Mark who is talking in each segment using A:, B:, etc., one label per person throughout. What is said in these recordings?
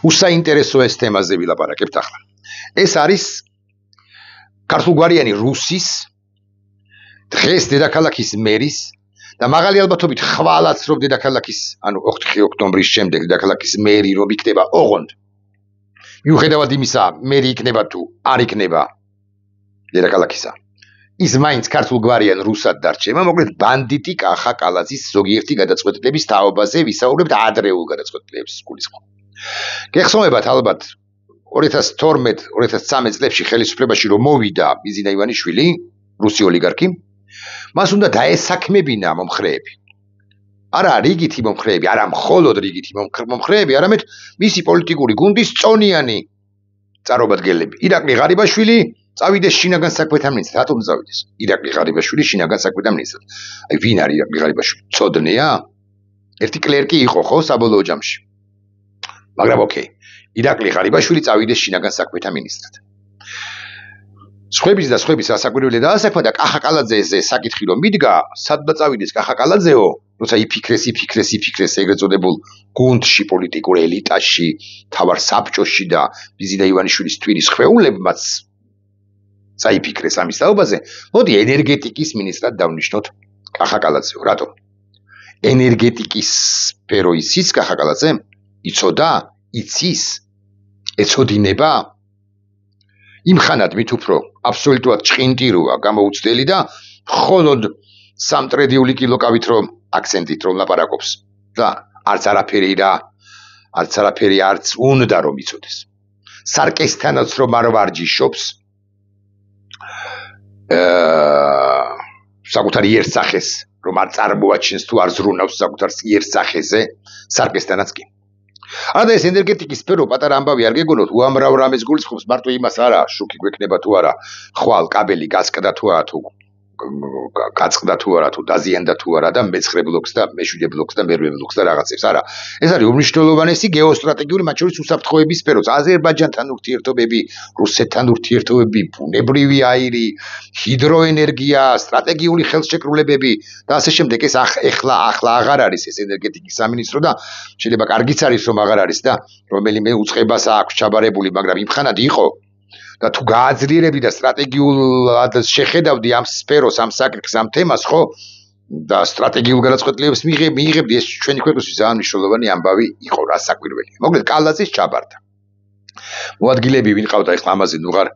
A: უსაინტერესო ეს თემაზე ვილაპარაკებთ ახლა. ეს არის ქართულგვარიანი რუსის დღეს დედაქალაქის მერის და მაღალი ალბათობით ხვალაც რომ დედაქალაქის, ანუ 4 ოქტომბრის შემდეგ დედაქალაქის მერი რომ იქნება ოღონდ. მიუხედავად იმისა, მერი იქნება თუ არ იქნება დედაქალაქისა. ის მაინც ქართულგვარიან რუსად დარჩება, მოკლედ ბანდიტი კახა კალაძის ზოგიერთი გადაწყვეტილების თაობაზე ვისაუბრებთ ადრეულ გადაწყვეტილების გულისხმობ. გეხსოვებათ ალბათ 2012-2013 წლებში ხელისუფლებაში რომ მოვიდა ბიზინა ივანიშვილი, რუსი ოლიგარქი, მას უნდა დაესაქმებინა მომხრეები. არა რიგითი მომხრეები, არა მხოლოდ რიგითი მომხრეები, არამედ მისი პოლიტიკური გუნდის წონიანი წარობადგელები. ირაკლი ღარიბაშვილი წავიდეს შინაგან საქმეთა მინისტრად. რატომ წავიდეს? ირაკლი ღარიბაშვილი შინაგან საქმეთა მინისტრად. აი ვინ არის ირაკლი ღარიბაშვილი? წოდნია? ერთი კლერკი იყო ხო საბოლოო ჯამში. მაგრამ ოკეი. ირაკლი ღარიბაშვილი წავიდეს შინაგან საქმეთა მინისტრად. სხვების ასაკვირველი დაასაქმა და კახა კალაძეზე საკითხი რომ მიდგა, სადღაც წავიდეს კახა კალაძეო, როცა იფიქრეს ეგრეთ წოდებულ გუნდში, პოლიტიკურ ელიტაში, თავარ საბჭოში და ბიზინა ივანიშვილის თვირის ხვეულებმაც წაიფიქრეს ამის თაობაზე, მოდი ენერგეტიკის მინისტრად დავნიშნოთ კახა კალაძეო. რატომ? ენერგეტიკის სფერო იცის კახა კალაძე? იცოდა? იცის? ეცოდინება? იმხანად მით უფრო აბსოლუტურად ჭყინტიროა გამოუცდელი და მხოლოდ სამტრედიული კილოკავით რომ აქცენტით რომ ლაპარაკობს და არც არაფერი არც უნდა რომ იცოდეს. სარკესთანაც რომ არ ვარჯიშობს საკუთარ იერსახეს რომ არ წარმოაჩენს თუ არ ზრუნავს საკუთარ იერსახეზე, სარკესთანაც კი. არა ეს ენერგეტიკის სფერო პატარა ამბავი არ გეგონოთ, უამრავ რამეს გულისხმობს, მარტო იმას არა, შუქი გვექნება თუ არა, ხვალ კაბელი გასკდა თუ არა, თუ დაზიანდა თუ არა და მე-9 ბლოკს და მე-7 ბლოკს და მე-8 ბლოკს და რაღაცებს, არა. ეს არის უმნიშვნელოვანესი გეოსტრატეგიული, მათ შორის უსაფრთხოების სფეროც, აზერბაიჯანთან ურთიერთობები, რუსეთთან ურთიერთობები, ბუნებრივი აირი, ჰიდროენერგია, სტრატეგიული ხელშეკრულებები და ასე შემდეგ. ეს ახლა აღარ არის ეს ენერგეტიკის სამინისტრო და შეიძლება კარგიც არის რომ აღარ არის და რომელიმე უწყებას აქვს ჩაბარებული, მაგრამ იმხანად იყო და თუ გააძლიერებდი და სტრატეგიულად შეხედავდი ამ სფეროს, ამ საკითხს, ამ თემას, ხო? და სტრატეგიულ გადაწყვეტილებებს მიიღებდი, ეს ჩვენი ქვეყნისთვის ძალიან მნიშვნელოვანი ამბავი იყო, რა საკვირველია. მოკლედ კალაძის ჩაბარდა. მოადგილეები ვინ ყავდა, ეხლა ამაზე ნუღარ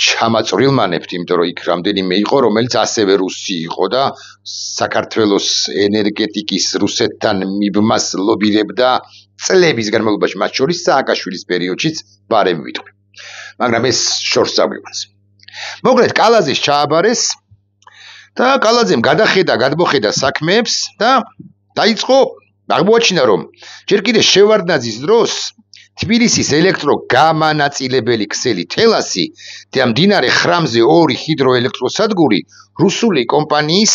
A: ჩამაწვრილმანებთ, იმიტომ რომ იქ რამდენიმე იყო, რომელიც ასევე რუსი იყო და საქართველოს ენერგეტიკის რუსეთთან მიბმას ლობირებდა წლების განმავლობაში, მათ შორის სააკაშვილის პერიოდშიც ბარემ ვიტყვი. მაგრამ ეს შორს წაგვიყვანს. მოკლედ კალაძის ჩააბარეს და კალაძემ გადმოხედა საქმეებს და დაიწყო აღმოაჩინა რომ ჯერ კიდე შევარდნაძის დროს თბილისის ელექტროგამანაწილებელი ქსელი თელასი და მდინარე ხრამზე 2 ჰიდროელექტროსადგური რუსული კომპანიის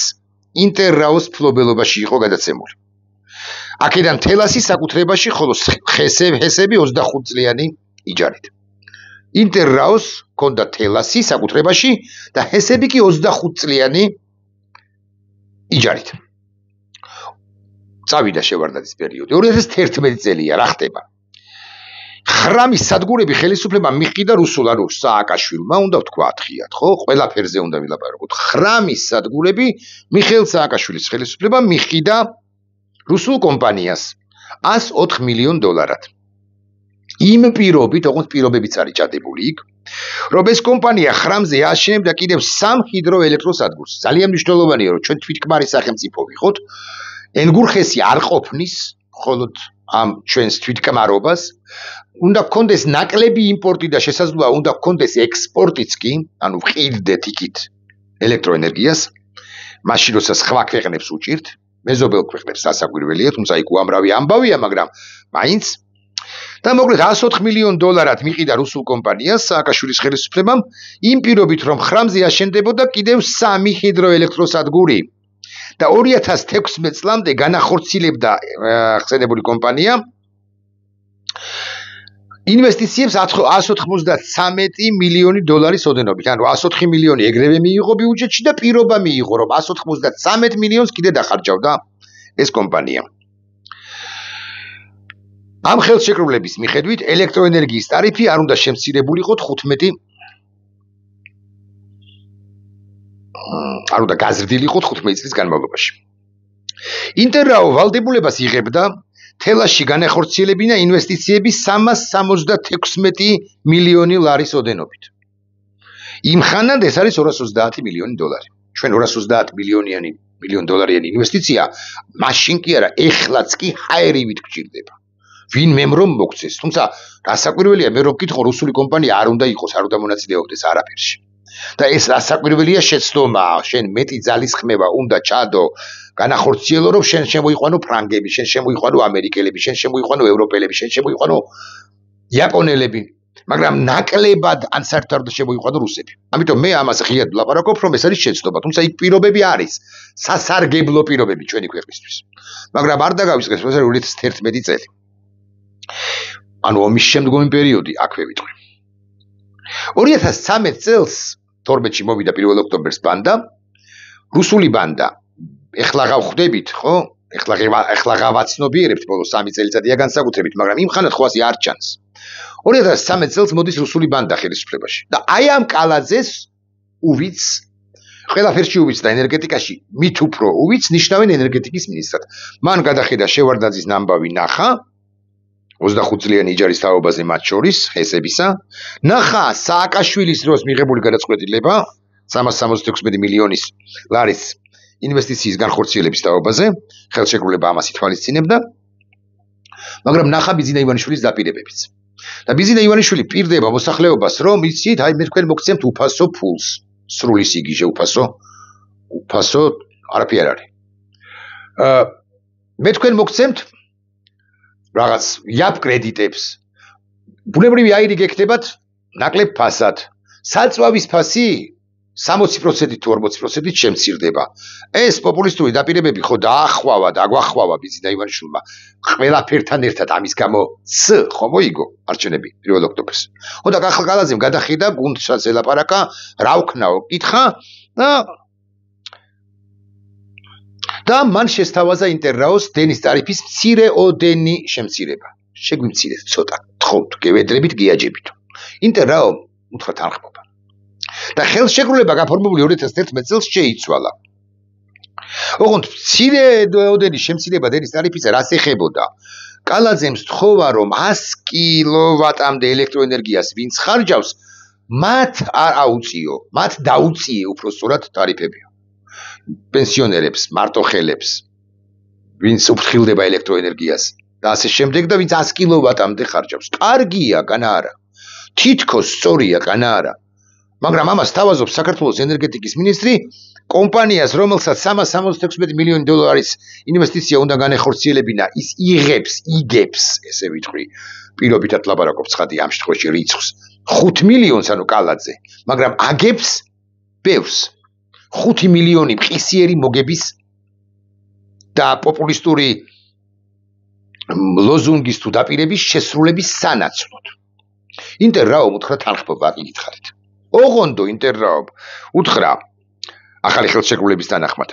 A: ინტერრაოს ფლობელობაში იყო გადაცემული. აქედან თელასი საკუთრებაში, ხოლო ჰესები 25 წლიანი იჯარით. ინტერრაოს ჰქონდა თელასი საკუთრებაში და ჰესები კი 25 წლიანი იჯარით. წავიდა შევარდნაძის პერიოდი. 2011 წელია, რა ხდება? ხრამის სადგურები ხელისუფლებამ მიყიდა რუსულ, ანუ სააკაშვილმა უნდა ვთქვათ ხიათ, ხო? ყველაფერზე უნდა ვილაპარაკოთ. ხრამის სადგურები მიხეილ სააკაშვილის ხელისუფლებამ მიყიდა რუსულ კომპანიას 104 მილიონ დოლარად. იმ პირობით, ოღონდ პირობებიც არის ჩადებული იქ, რომ ეს კომპანია ხრამზე აშენებდა კიდევ 3 ჰიდროელექტროსადგურს. ძალიან მნიშვნელოვანია, რომ ჩვენ თვითკმარი სახელმწიფო ვიყოთ. ენგურხესი არ ყოფნის, მხოლოდ ამ ჩვენს თვითკმარობას. უნდა გქონდეს ნაკლები იმპორტი და შესაძლოა უნდა გქონდეს ექსპორტიც კი, ანუ ვყიდდეთ იქით ელექტროენერგიას, მაშინ როცა სხვა ქვეყნებს უჭირთ, მეზობელ ქვეყნებს სასაკვირველია, თუმცა იქ უამრავი ამბავია, მაგრამ მაინც და მოკლედ 104 მილიონ დოლარად მიყიდა რუსულ კომპანიას სააკაშვილის ხელისუფლებამ, იმ პირობით რომ ხრამზე აშენდებოდა კიდევ 3 ჰიდროელექტროსადგური და 2016 წლამდე განახორციელებდა ხსენებული კომპანია ინვესტიციებს 193 მილიონი დოლარის ოდენობით. ანუ 104 მილიონი ეგრევე მიიღო ბიუჯეტში და პირობა მიიღო, რომ 193 მილიონს კიდე დახარჯავდა ეს კომპანია. ამ ხელშეკრულების მიხედვით ელექტროენერგიის ტარიფი არ უნდა შემცირებულიყო 15 არ უნდა გაზრდილიყო 15 წლის განმავლობაში. ინტერრაო ვალდებულებას იღებდა თელაში განახორციელებინა ინვესტიციები 376 მილიონი ლარის ოდენობით. იმ ხანად ეს არის 230 მილიონი დოლარი. ჩვენ 230 მილიონ დოლარიანი ინვესტიცია მაშინ კი არა, ეხლაც კი ჰაერივით გჭირდება. ვინმე რომ მოგცეს, თუმცა რასაკვირველია, მე რომ ვკითხო, რუსული კომპანია არ უნდა იყოს, არ უნდა მონაწილეობდეს არაფერში. და ეს რასაკვირველია შეცდომა, შენ მეტი ძალის ხმევა უნდა ჩადო, განახორციელო, რომ შენ შემოიყვანო ფრანგები, შენ შემოიყვანო ამერიკელები, შენ შემოიყვანო ევროპელები, შენ შემოიყვანო იაპონელები, მაგრამ ნაკლებად ან საერთოდ არ უნდა შემოიყვანო რუსები. ამიტომ მე ამას ღიად ვლაპარაკობ, რომ ეს არის შეცდომა, თუმცა იქ პირობები არის, სასარგებლო პირობები ჩვენი ქვეყნისთვის. მაგრამ არ დაგავიწყდეს 2011 წელი. ანუ ომის შემდგომი პერიოდი აქვე ვიტყვი. 2013 წელს 12-ში მოვიდა 1 ოქტომბერს ბანდა, რუსული ბანდა. ეხლა გავხვდებით, ხო? ეხლა გავაცნობიერებთ ბოლო 3 წელიწადია განსაკუთრებით, მაგრამ იმ ხანად ხო ასე არ ჩანს. 2013 წელს მოდის რუსული ბანდა ხელისუფლებაში და აი ამ კალაძეს უვიც ყველაფერში უვიც და ენერგეტიკაში მით უფრო უვიც ნიშნავენ ენერგეტიკის მინისტრად. მან გადახედა შევარდნაძის ნამბავი ნახა 25 წლიანი იჯარის თაობაზე მათ შორის ხესებისა, ნახა სააკაშვილის დროს მიღებული გადაწყვეტილება 376 მილიონის ლარის ინვესტიციის განხორციელების თაობაზე, ხელშეკრულება ამას ითვალისწინებდა, მაგრამ ნახა ბიზინა ივანიშვილის დაპირებებიც. და ბიზინა ივანიშვილი პირდება მოსახლეობას, რომ იცით, აი მე თქვენ მოგცემთ უფასო ფულს, სრული სიგიჟე უფასო არაფერი არ არის. მე თქვენ მოგცემთ რაღაც იაპ კრედიტებს. ბუნებრივი აირი გექნებათ ნაკლებ ფასად. საწვავის ფასი 60% თუ 40% შემცირდება. ეს პოპულისტური დაპირებები ხო დაახვავა და აგვახვავა ბიზინა ივანიშვილმა ყველაფერთან ერთად ამის გამო ხო მოიგო არჩევნები 1 ოქტომბერს. ხო და კახალკალაძემ გადახედა გუნდსაც ელაპარაკა, რა ვქნაო, კითხა და მან შესთავაზა ინტერრაოს დენის ტარიფის მცირე ოდენი შემცირება. შეგვიმცირეთ ცოტა, თხოვთ, გევედრებით, გიაჯებით. ინტერრაო უთხრა თანხმობა. და ხელშეკრულება გაფორმებული 2011 წელს შეიცვალა. ოღონდ მცირე ოდენის შემცირება დენის ტარიფისა რას ეხებოდა? კალაძემ სთხოვა, რომ 100 კილოვატამდე ელექტროენერგიას ვინც ხარჯავს, მათ არ აუწიო, მათ დაუწიე უпростоრად ტარიფები. პენსიონერებს, მარტოხელებს, ვინც უფრთხილდება ელექტროენერგიას და ასე შემდეგ და ვინც 100 კილოვატამდე ხარჯავს. კარგია, განა არა. თითქოს სწორია, განა არა. მაგრამ ამას თავაზობს საქართველოს ენერგეტიკის მინისტრი, კომპანიას, რომელსაც 376 მილიონი დოლარის ინვესტიცია უნდა განეხორციელებინა, ის იგებს, ესე ვიტყვი, პირობითად ლაპარაკობ ცხადი ამ შემთხვევაში რიცხვს, 5 მილიონს, ანუ კალაძე, მაგრამ აგებს ბევრს. 5 მილიონი მყისიერი მოგების და პოპულისტური ლოზუნგის თუ დაპირების შესრულების სანაცვლოდ. ინტერრაომ უთხრა თანხმობა აკითხარით. ოღონდ ინტერრაომ უთხრა ახალი ხელშეკრულების თანახმად.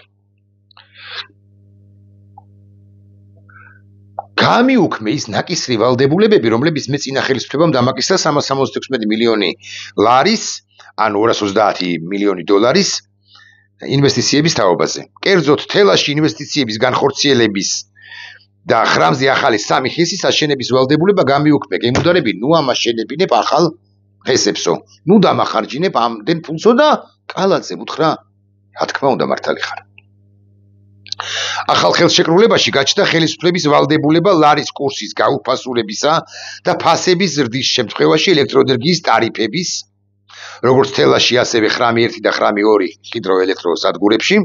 A: გამიუქმე ის ნაკისრი ვალდებულებები, რომლებიც მეწინა ხელისუფლებამ დამაკისრა 376 მილიონი ლარის, ანუ 230 მილიონი დოლარის ინვესტიციების თაობაზე. კერძოდ თელაში ინვესტიციების განხორციელების და ხრამზე ახალი 3 ხესის აშენების ვალდებულება გამიუქმე. გემუდარები, ნუ ამაშენებინებ ახალ ხესებსო. ნუ დამახარჯინებ ამდენ ფულსო და კალაძემ უთხრა, რა თქმა უნდა მართალი ხარ. ახალ ხელშეკრულებაში გაჩნდა ხელისუფლების ვალდებულება ლარის კურსის გაუფასურებისა და ფასების ზრდის შემთხვევაში ელექტროენერგიის ტარიფების, როგორც თელაში, ასევე ხრამი 1 და ხრამი 2 ჰიდროელექტროსადგურებში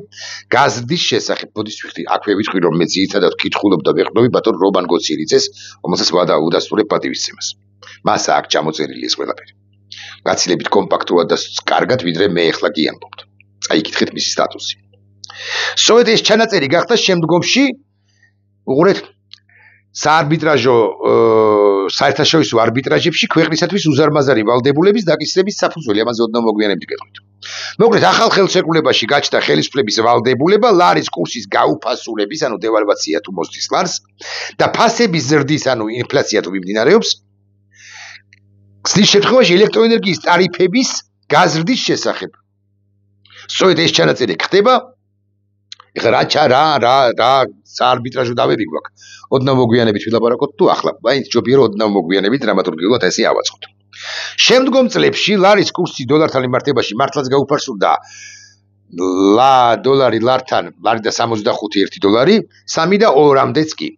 A: გაზრდის შესახებ. მოდის ვიხდი, აქვე ვიტყვი, რომ მე ძირითადად ვკითხულობ და ვეყრდნობი ბატონ რობან გოციერიძეს, რომელსაც ვადასტურებ პატივისცემას. მას აქვს ჩამოწერილი ეს ყველაფერი. გაცილებით კომპაქტურად და კარგად, ვიდრე მე ახლა კი ამბობთ. წაიკითხეთ მისი სტატუსი. სწორედ ეს ჩანაწერი გახდა შემდგომში, უყურეთ, საარბიტრაჟო საერთაშორისო არბიტრაჟებში ქვეყნისათვის უზარმაზარი ვალდებულების დაკისრების საფუძველი. ამაზე ოდნავ მოგვიანებით გეტყვით. მოკლედ ახალ ხელშეკრულებაში გაჩნდა ხელისუფლების ვალდებულება ლარის კურსის გაუფასურების, ანუ დევალვაცია თუ მოსდის ლარს და ფასების ზრდის, ანუ ინფლაცია თუ მიმდინარეობს, გზის შემთხვევაში ელექტროენერგიის ტარიფების გაზრდის შესახებ. სწორედ ეს ჩანაწერი ხდება. ეხლა რა საარბიტრაჟო დავები გვაქვს. ოდნავ მოგვიანებით ვილაპარაკოთ თუ ახლა, მაინც ჯობია რომ ოდნავ მოგვიანებით დრამატურგიულად ესე ავაწყოთ. შემდგომ წლებში ლარის კურსი დოლართან მიმართებაში მართლაც გაუფასურდა დოლარი ლართან, ლარი და 65 $1, 3 და 2-მდეც კი.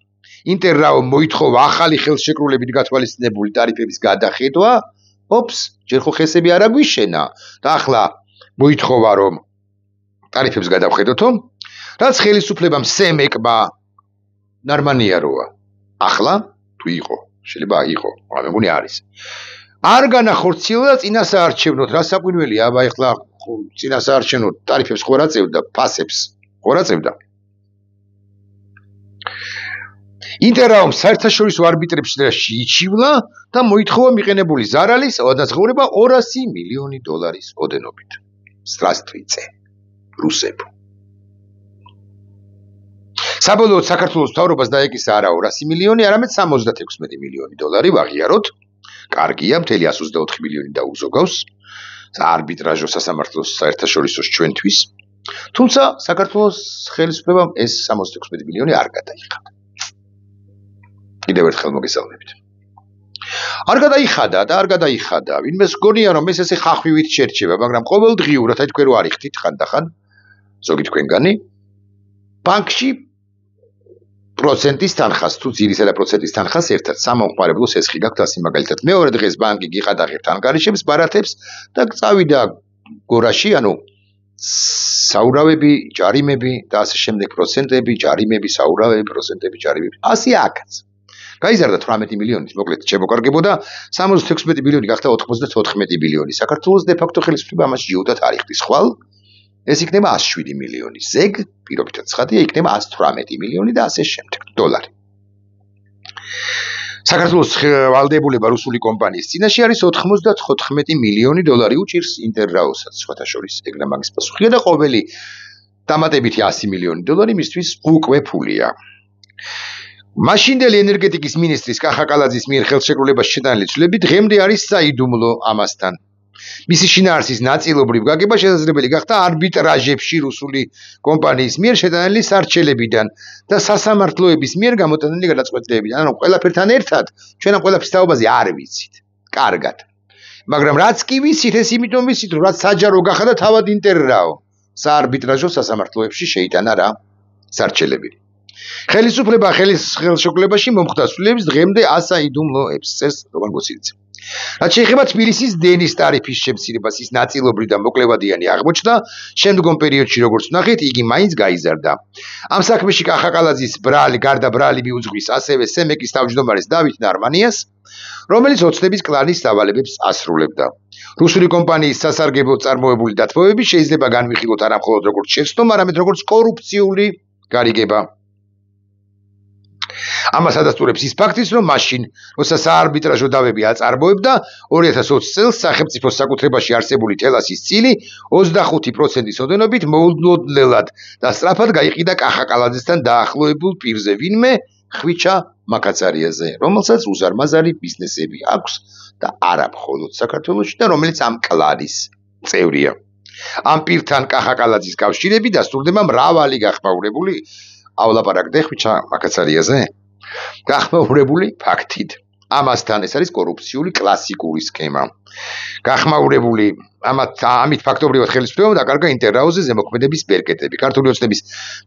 A: ინტერრაო მოითხოვა ახალი ხელშეკრულებით გათვალისწინებული ტარიფების გადახედვა. ჯერ ხო ხესები არ აგვიშენა და ახლა მოითხოვა რომ ტარიფებს გადავხედოთო, რაც ხელისუფლებამ სემეკბა ნორმალია როა. ახლა თუ იყო, შეიძლება იყო, მაგრამ მეგონი არის. არ განახორციელა წინასაარჩევნოდ, რა საკვირველია, აბა ეხლა წინასაარჩევნოდ ტარიფებს ხო რა წევდა, ფასებს ხო რა წევდა. ინტერრაომ საერთაშორისო არბიტრებს შეიჩივლა და მოითხოვა მიყენებული ზარალის გადაცხოვრება $200 მილიონი ოდენობით. Здравствуйте, რუსებო. საბოლოოდ საქართველოს მთავრობას დაეკისა არა $200 მილიონი, არამედ $76 მილიონი ვაღიაროთ. კარგია, მთელი 124 მილიონი დაუზოგავს არბიტრაჟო სასამართლოს საერთაშორისოს ჩვენთვის. თუმცა საქართველოს ხელისუფლებამ ეს 76 მილიონი არ გადაიხადა. კიდევ ერთხელ მოგესალმებით. არ გადაიხადა. ვინმეს გონია რომ ეს ესე ხახვივით შერჩება, მაგრამ ყოველდღიურად აი თქვენ რო არიხთით ხანდახან, ზოგი თქვენგანი, ბანკში პროცენტის თანხას თუ ძირისა და პროცენტის თანხას ერთად სამომხმარებლო სესხი გაქვთ ასე მაგალითად. მეორე დღეს ბანკი გიყადაღებთ ანგარიშებს, ბარათებს და წავიდა გორაში, ანუ საურავები, ჯარიმები და ასე შემდეგ პროცენტები, ჯარიმები, საურავები, პროცენტები, ჯარიმები. ასე აქაც. გაიზარდა 18 მილიონით, მოკლედ შემოკარგებოდა 76 მილიონი გახდა 94 მილიონი. საქართველოს დე ფაქტო ხელისუფლება ამას ჯიუდად არ იხდის ხვალ. ეს იქნება 107 მილიონი. ზეგ, პირობითად ცხადია, იქნება 118 მილიონი და ასე შემდეგ დოლარი. საქართველოს ვალდებულება რუსული კომპანიის წინაშე არის 94 მილიონი დოლარი უჭირს ინტერრაოსაც, სხვათა შორის ეგრე მაგის პასუხია და ყოველი დამატებითი 100 მილიონი დოლარი მისთვის უკვე ფულია. მაშინდელი ენერგეტიკის მინისტრის კახა კალაძის მიერ ხელშეკრულებაში შეტანილი ცვლილები დღემდე არის საიდუმლო ამასთან. მისი შინაარსის ნაწილობრივ გაგება შესაძლებელი გახდა არბიტრაჟებში რუსული კომპანიის მიერ შეტანილი სარჩელებიდან და სასამართლოების მიერ გამოტანილი გადაწყვეტილებიდან. ანუ ყველაფერთან ერთად ჩვენ ამ ყველაფრის თაობაზე არ ვიცით. კარგად. მაგრამ რაც კი ვიცით, ეს იმიტომ ვიცით, რომ რაც საჯარო გახადა თავად ინტერრაო საარბიტრაჟო სასამართლოებში შეიტანა რა სარჩელები. ხელისუფლება ხელშეკრულებაში მომხდა ცვლილების დღემდე ასაიდუმლოებს წეს რომან გოსიძე. რაც შეეხება თბილისის დენის ტარიფის შემცირებას, ის ნაწილობრივ და მოკლევადიანი აღმოჩნდა, შემდგომ პერიოდში როგორც ვნახეთ, იგი მაინც გაიზარდა. ამ საქმეში კახა კალაძის გარდა ბრალი მიუძღვის ასევე სემეკის თავმჯდომარეს დავით ნარმანიას, რომელიც ოცნების კლანის დავალებებს ასრულებდა. რუსული კომპანიის სასარგებლო წარმოებული დათმობები შეიძლება განვიხილოთ არა მხოლოდ როგორც შეცდომა, არამედ როგორც კორუფციული გარიგება. ამას ადასტურებს ის ფაქტიც, რომ მაშინ, როცა საარბიტრაჟო დავები აწარმოებდა, 2020 წელს სახელმწიფოს საკუთრებაში არსებული თელასის წილი 25%-ის ოდენობით მოულოდნელად და სწრაფად გაიყიდა კახა კალაძესთან დაახლოებულ პირზე ვინმე ხვიჩა მაკაცარიაზე, რომელსაც უზარმაზარი ბიზნესები აქვს და არა მხოლოდ საქართველოში და რომელიც ამ კლანის წევრია. ამ პირთან კახა კალაძის კავშირები დასტურდება მრავალი გახმაურებულიავლაპარაკდე ხვიჩა მაკაცარიაზე. გახმაურებული ფაქტით. ამასთან ეს არის კორუფციული კლასიკური სქემა. გახმაურებული ამით ფაქტობრივად ხელისუფლებამ დაკარგა ინტერრაოზე ზემოქმედების ბერკეტები, ქართული ოცნების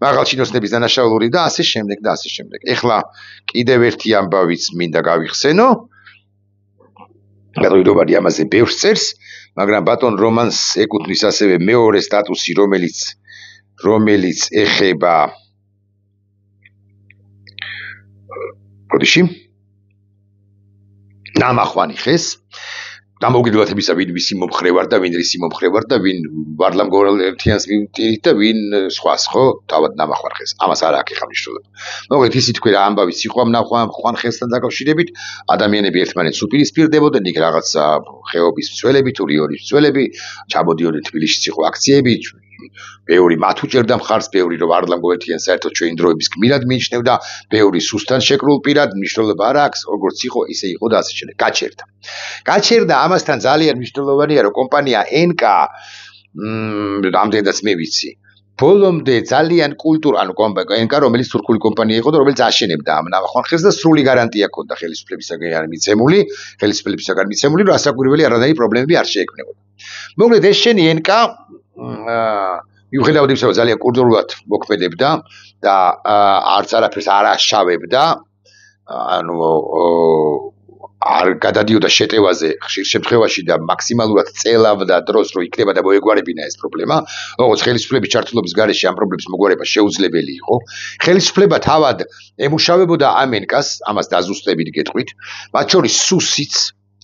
A: მაღალჩინოსნების დანაშაულური და ასე შემდეგ და ასე შემდეგ. ეხლა კიდევ ერთი ამბავიც მინდა გავიხსენო. გადავიდობარი ამაზე ბევრს წერს, მაგრამ ბატონ რომანს ეკუთვნის ასევე მეორე სტატუსი, რომელიც ეხება ნამახვანი ხეს დამოუკიდებლობისა ვინ ვისი მომხრე ვარ და ვინ რისი მომხრე ვარ და ვინ ვარლამ გორალერთიანს ვიმტირით და ვინ სხვას ხო თავად ნამახვარ ხელს ამას არ აქვს ხამნიშნულება მოკლედ ისიც თქვი რა ამბავი სიყვამ ნახვან ხელსთან დაკავშირებით ადამიანები ერთმანეთს უპირისპირდებოდნენ იქ რაღაცა ხეობის მცველები თუ რიონის მცველები ჩაბოდიოდნენ თბილისში იყო აქციები ბევრი მათ უჭერდა მხარს ბევრი რომ ვარლამ გორალერთიანს საერთოდ ჩვენ დროების გმირად მიიჩნევდა ბევრი სუსტან შეკრულ პირად მნიშვნელობა არ აქვს როგორც იყო ისე იყო და ასე შემდეგ გაჩერდა ამასთან ძალიან მნიშვნელოვანია რომ კომპანია NK რამდენადაც მე ვიცი ბოლომდე ძალიან ანუ NK რომელიც თურქული კომპანია იყო და რომელიც აშენებდა ამ ნამახვანხელს და სრული გარანტია ჰქონდა ხელისუფლებისაგან მიცემული რომ ასაკვირველი არანაირი პრობლემები არ შეექმნებოდა მოკლედ ეს შენი NK მიუხედავად იმისა რომ ძალიან კულტურულად მოქმედებდა და არც არაფერს არ აშავებდა ანუ არ გადადიოდა შეტევაზე ხშირ შემთხვევაში და მაქსიმალურად წელავდა დროს რომ იქნება და მოეგვარებინა ეს პრობლემა როგორც ხელისუფლების ჩართულობის გარეშე ამ პრობლემის მოგვარება შეუძლებელი იყო ხელისუფლება თავად ემუშავებოდა ამ NK-ს ამას დაზუსტებით გეტყვით მათ შორის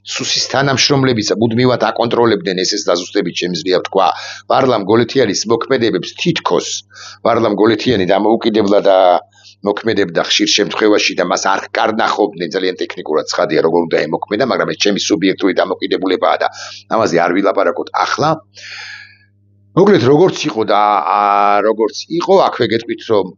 A: სუსის თანამშრომლებიც მუდმივად აკონტროლებდნენ ეს დაზუსტებით შემიძლია ვთქვა ვარლამ გოლეთიანის მოქმედებებს თითქოს ვარლამ გოლეთიანი დამოუკიდებლად მოქმედებდა ხშირ შემთხვევაში და მას არ კარნახობდნენ ძალიან ტექნიკურად ცხადია როგორ უნდა ემოქმედა მაგრამ ეს ჩემი სუბიექტური დამოკიდებულებაა და ამაზე არ ვილაპარაკოთ ახლა მოკლედ როგორც იყო აქვე გეტყვით რომ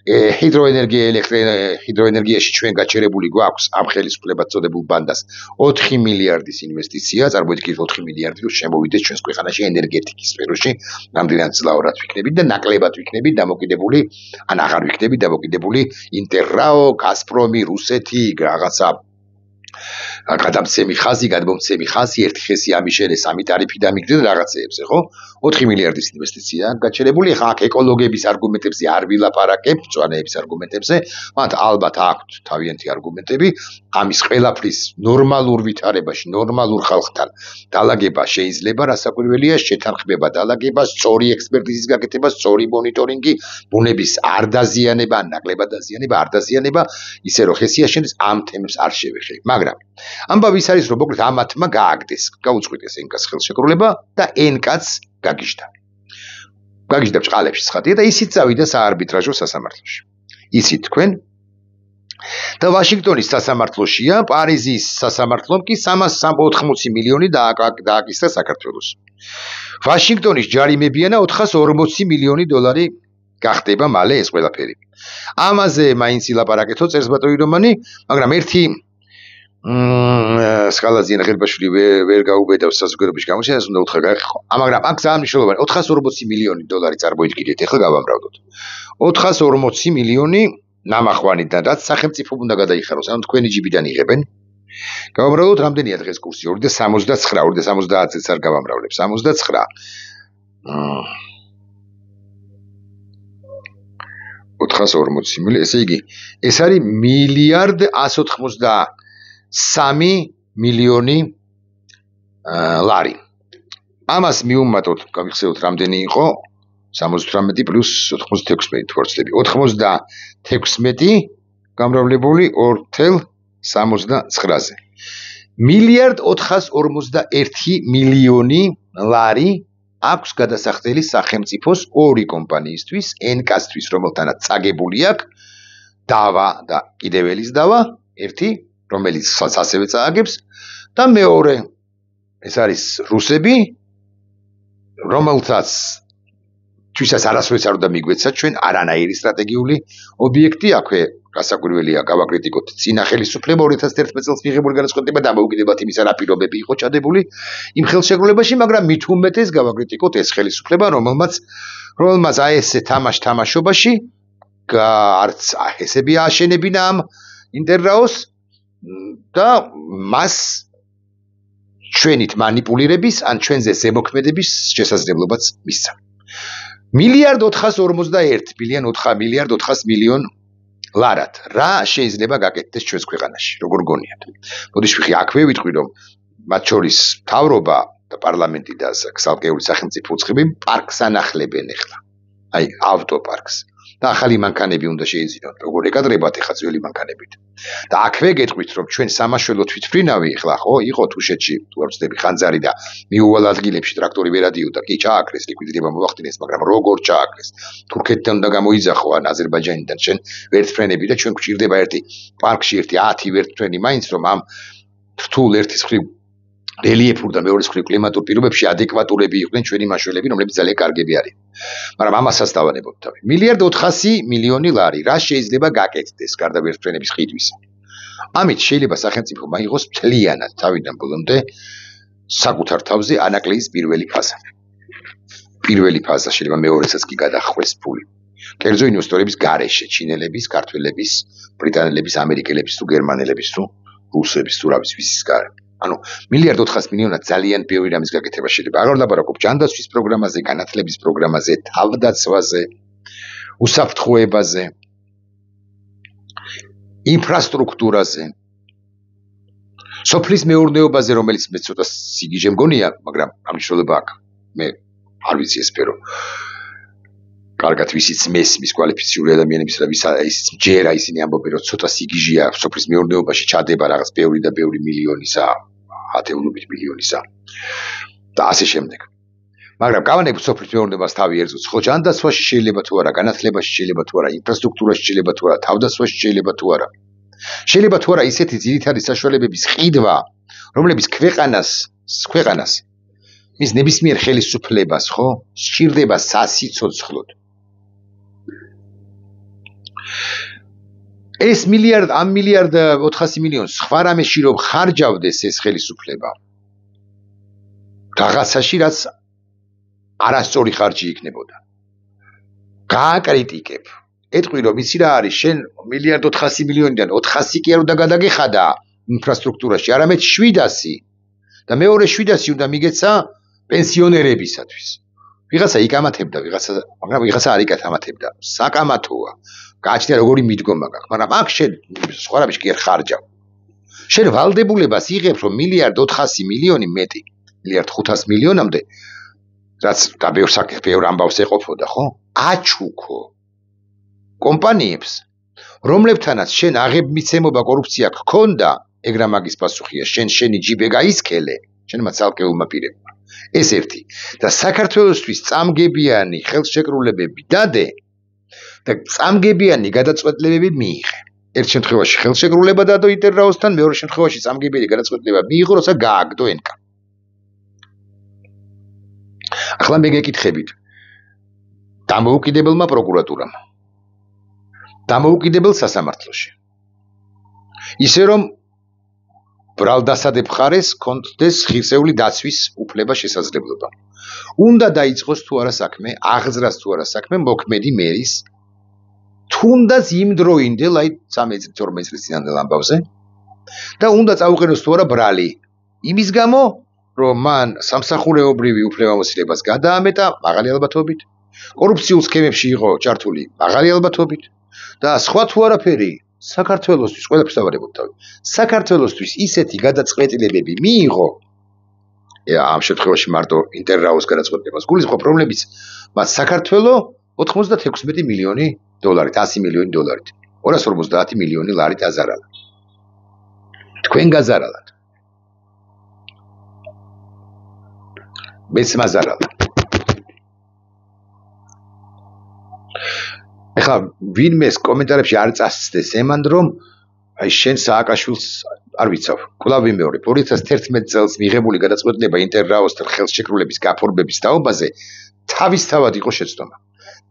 A: ჰიდროენერგიაში ჩვენ გაჩერებული გვაქვს ამ ხელისუფლებად წოდებულ ბანდას 4 მილიარდის ინვესტიცია წარმოიდგინეთ 4 მილიარდი რომ შემოვიდეს ჩვენს ქვეყანაში ენერგეტიკის სფეროში ნამდვილად ძლავრად ვიქნებით და ნაკლებად ვიქნებით დამოკიდებული ან აღარ ვიქნებით დამოკიდებული ინტერრაო გაზპრომი რუსეთი რაღაცა გადამცემი ხაზი ერთი ხესი ამიშერე სამი ტარიფი დამიგდე რაღაცეებზე ხო 4 მილიარდის ინვესტიცია გაჩერებული ხა აქ ეკოლოგების არგუმენტებზე არ ვილაპარაკებ მწვანეების არგუმენტებზე მათ ალბათ აქვთ თავიანთი არგუმენტები ამის ყველაფრის ნორმალურ ვითარებაში ნორმალურ ხალხთან დალაგება შეიძლება რასაკვირველია შეთანხმება დალაგება სწორი ექსპერტიზის გაკეთება სწორი მონიტორინგი ბუნების არ დაზიანება ნაკლებად დაზიანება არ დაზიანება ისე რომ ხესიაშენს ამ თემებს არ შევეხები მაგრამ ამბავი ის არის რომ მოკლედ ამათმა გააგდეს გაუწყვიტეს NK-ს ხელშეკრულება და NK-ც გაგიჟდა ბჭყალებში ცხადია და ისიც წავიდა საარბიტრაჟო სასამართლოში იცით თქვენ და ვაშინგტონის სასამართლოშია პარიზის სასამართლომ კი 380 მილიონი დააკისრა საქართველოს ვაშინგტონის ჯარიმებიანა 440 მილიონი დოლარი გახდება მალე ეს ყველაფერი ამაზე მაინც ილაპარაკეთო წერს ბატონი რომანი მაგრამ ერთი სკალაზიან ღერბაშვილი ვერ გაუბედავს საზოგადოებაში გამოჩენას უნდა უთხრა გაიხო მაგრამ აქ ძალიან მნიშვნელოვანი 440 მილიონი დოლარი წარმოიდგინეთ ეხლა გავამბრავდოთ 440 მილიონი ნამახვანიდან რაც სახელმწიფო უნდა გადაიხაროს ანუ თქვენი ჯიბიდან იღებენ გავამბრავდოთ რამდენია დღეს კურსი 2.69 2.70-ს არ გავამბრავლებ 69 440 მილიონი ესე იგი ეს არის მილიარდ 183 მილიონი ლარი. ამას მიუმატოთ, გავიხსენოთ რამდენი იყო 78 პლუს 96 თორცდები. 96 გამრავლებული 2.69-ზე. მილიარდ 451 მილიონი ლარი აქვს გადასახდელი სახელმწიფოს ორი კომპანიისთვის, NK-ისთვის, რომელთანაც წაგებული აქვს დავა და კიდევ ელის დავა, ერთი რომელიც ასევე წააგებს და მეორე ეს არის რუსები რომელთაც თვითონ არასოდეს არ უნდა მიგვეცა ჩვენ არანაირი სტრატეგიული ობიექტი აქვე გასაკვირველია გავაკრიტიკოთ წინა ხელისუფლება 2011 წელს მიღებული განაცხადება და მოუგებად იმისა რა პირობები იყო ჩადებული იმ ხელშეკრულებაში მაგრამ მით უმეტეს გავაკრიტიკოთ ეს ხელისუფლება რომელმაც აი ესე თამაშობაში არც ესები ააშენებინა ამ ინტერრაოს და მას ჩვენით манипуლირების ან ჩვენზე ზემოქმედების შესაძლებლობაც მისცა. მილიარდ 451 მილიონ ლარად რა შეიძლება გაკეთდეს ჩვენს ქვეყანაში როგორ გონიათ. ბოდიშვიხი აქვე ვიტყვი რომ მათ შორის მთავრობა და პარლამენტი და სალკეული სახელმწიფო უწყები პარკს ანახლებენ ახლა. აი ავტოპარკს. და ახალი მანქანები უნდა შეიძინოთ, როგორ ეკადრებათ ეხლა ძველი მანქანებით. და აქვე გეტყვით, რომ ჩვენ სამაშველო თვითმფრინავი ეხლა ხო იყო თუშეთში, თუ არ ვცდები ხანძარი და მიუვალ ადგილებში ტრაქტორი ვერ ადიოდა, კი ჩააქრეს, ლიკვიდირება მოახდინეს, მაგრამ როგორ ჩააქრეს? თურქეთიდან უნდა გამოიძახო ან აზერბაიჯანიდან ჩვენ ვერტმფრენები და ჩვენ გვჭირდება ერთი პარკში ერთი 10 ვერტმფრენი მაინც რომ ამ რთულ ერთის მხრივ რელიეფურ და მეორეს მხრივ კლიმატურ პირობებში ადეკვატურები იყვნენ ჩვენი მაშველები, რომლებიც ძალიან კარგები არიან. მაგრამ ამასაც დავანებოთ თავი. 1.400.000.000 ლარი, რა შეიძლება გაკეთდეს გარდა ვერტმფრენების ყიდვისა. ამით შეიძლება სახელმწიფო მაიღოს მთლიანად თავიდან ბოლომდე საკუთარ თავზე ანაკლიის პირველი ფაზა. პირველი ფაზა შეიძლება მეორესაც კი გადახვეს ფული. კერძო ინვესტორების გარეშე, ჩინელების, ქართველების, ბრიტანელების, ამერიკელების თუ გერმანელების თუ რუსების თუ რამის ვისის გარე. ანუ 1.400.000.000 ძალიან ბევრი რამის გაკეთება შეიძლება. აღარ ვლაპარაკობ ჯანდაცვის პროგრამაზე, განათლების პროგრამაზე, თავდაცვაზე, უსაფრთხოებაზე, ინფრასტრუქტურაზე, სოფლის მეურნეობაზე, რომელიც მე ცოტა სიგიჟე მგონია, მაგრამ ამიშროლება აქვს. მე არ ვიცი ეს სფერო. კარგად ვიცით მესმის კვალიფიციური ადამიანების რა ისიც ჯერა ისინი ამბობენ რომ ცოტა სიგიჟეა სოფლის მეურნეობაში ჩადება რაღაც ბევრი და ბევრი მილიონისა, ათეულობით მილიონისა და ასე შემდეგ. მაგრამ გავანებთ სოფლის მეურნეობას თავი ერთზეც, ხო ჯანდაცვაში შეიძლება თუ არა, განათლებაში შეიძლება თუ არა, ინფრასტრუქტურაში შეიძლება თუ არა, თავდაცვაში შეიძლება თუ არა. შეიძლება თუ არა ისეთი ძირითადი საშუალებების ყიდვა, რომლებიც ქვეყანას მის ნებისმიერ ხელისუფლებას ხო სჭირდება სასიცოცხლოდ. ეს 1.400.000.000 სხვა რამეში რომ ხარჯავდეს ეს ხელისუფლება რაღაცაში რაც არასწორი ხარჯი იქნებოდა. გააკრიტიკებ. ეტყვი რომ იცი რა არის შენ 1.400.000.000-დან 400 კი არ უნდა გადაგეხადა ინფრასტრუქტურაში, არამედ 700 და მეორე 700 უნდა მიგეცა პენსიონერებისათვის. ვიღაცა იკამათებდა, მაგრამ ვიღაცა არ იკამათებდა. საკამათოა. გააჩნია როგორი მიდგომა გაქვს, მაგრამ აქ შენ სხვა რამეში კი არ ხარჯავ. შენ ვალდებულებას იღებ რომ 1.400.000.000 მეტი, 1.500.000.000-მდე, რაც და ბევრ ამბავს ეყოფოდა, ხო? აჩუქო კომპანიებს, რომლებთანაც შენ აღებმიცემობა კორუფცია გქონდა, ეგ რა მაგის პასუხია, შენი ჯიბე გაისქელე, შენმა ცალკეულმა პირებმა. ეს ერთი. და საქართველოსთვის წამგებიანი ხელშეკრულებები დადე და წამგებიანი გადაწყვეტილებები მიიღე. ერთ შემთხვევაში ხელშეკრულება დადო ინტერრაოსთან, მეორე შემთხვევაში წამგებიანი გადაწყვეტილება მიიღო, როცა გააგდო ენკა. ახლა მე გეკითხებით. დამოუკიდებელმა პროკურატურამ. დამოუკიდებელ სასამართლოში. ისე რომ ბრალდასადებ მხარეს კონდეს ღირსეული დაცვის უფლება შესაძლებლობა. უნდა დაიწყოს თუ არა საქმე, აღძრას თუ არა საქმე მოქმედი მერის თუნდაც იმ დროინდელ, აი 13-14 წლის წინანდელ ამბავზე და უნდა წაუყენოს თუ არა ბრალი. იმის გამო, რომ მან სამსახურეობრივი უფლებამოსილებას გადაამეტა მაღალი ალბათობით, კორუფციულ სქემებში იყო ჩართული მაღალი ალბათობით და სხვა თუ არაფერი საქართველოსთვის ყველაფერს ავარებობ თავი. საქართველოსთვის ისეთი გადაწყვეტილებები მიიღო, ამ შემთხვევაში მარტო ინტერრაოს გადაწყვეტილებას გულისხმობ, რომლებიც მათ საქართველოს 96 მილიონი დოლარით, 100 მილიონი დოლარით, 250 მილიონი ლარით აზარალა. თქვენ გაზარალათ. მეც მაზარალა. ეხლა ვინმეს კომენტარებში არ წასცდეს ემან რომ აი შენ სააკაშვილს არ ვიცავ, კვლავ ვიმეორებ 2011 წელს მიღებული გადაწყვეტილება ინტერრაოსთან ხელშეკრულების გაფორმების თაობაზე თავისთავად იყო შეცდომა.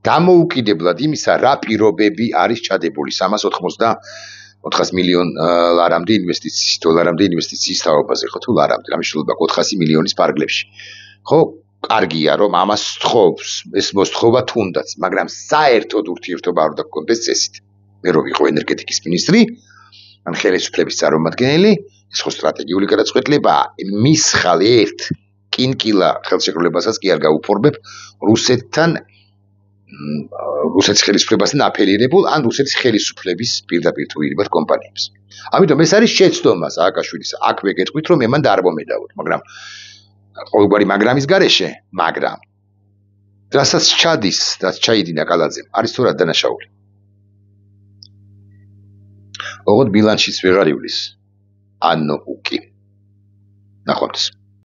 A: დამოუკიდებლად იმისა, რა პირობები არის ჩადებული 380 მილიონ ლარამდე ინვესტიციის, დოლარამდე ინვესტიციის თაობაზე, ხო თუ ლარამდე, რა მნიშვნელობა 400 მილიონის პარგლებში. ხო, კარგია რომ ამას სთხოვს, ეს მოსთხოვა თუნდაც, მაგრამ საერთოდ ურთიერთობა არ უნდა გქონდეს წესით. მე რო ვიყო ენერგეტიკის მინისტრი, ან ხელისუფლების წარმომადგენელი, ეს ხო სტრატეგიული გადაწყვეტილებაა. მის ხალ ერთ კინკილა ხელშეკრულებასაც კი არ გაუფორმებ რუსეთის ხელისუფლებასთან აფილირებულ ან რუსეთის ხელისუფლების პირდაპირ თუ ირიბად კომპანიებს. ამიტომ ეს არის შეცდომა სააკაშვილის. აქვე გეტყვით რომ ემან და არ მომედავოთ, მაგრამ ყოველგვარი მაგრამის გარეშე, მაგრამ რასაც ჩადის და ჩაიდინა კალაძემ, არის თორად დანაშაული. ოღონდ ბილანსშიც ვეღარ ივლის. ანუ უკი. ნახვამდის.